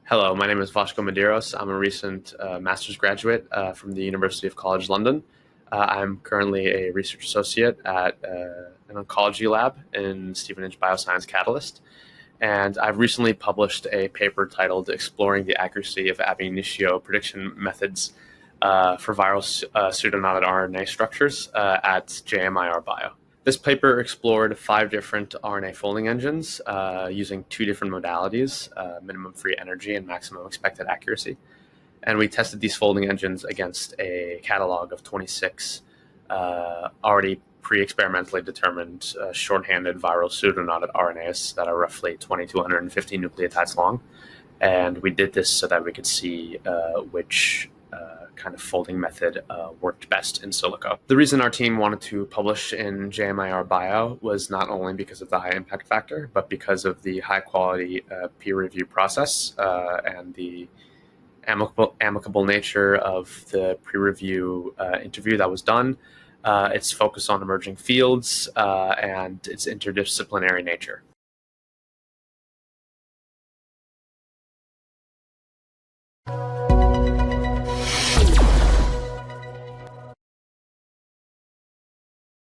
Hello, my name is Vasco Medeiros. I'm a recent master's graduate from the University of College London. I'm currently a research associate at an oncology lab in Stevenage Bioscience Catalyst. And I've recently published a paper titled Exploring the Accuracy of Ab initio Prediction Methods for Viral Pseudoknotted RNA Structures at JMIR Bio. This paper explored 5 different RNA folding engines using 2 different modalities, minimum free energy and maximum expected accuracy. And we tested these folding engines against a catalog of 26 already pre-experimentally determined shorthanded viral pseudoknotted RNAs that are roughly 20 to 150 nucleotides long. And we did this so that we could see which kind of folding method worked best in silico. The reason our team wanted to publish in JMIR Bio was not only because of the high impact factor, but because of the high quality peer review process and the amicable nature of the pre-review interview that was done, its focus on emerging fields, and its interdisciplinary nature.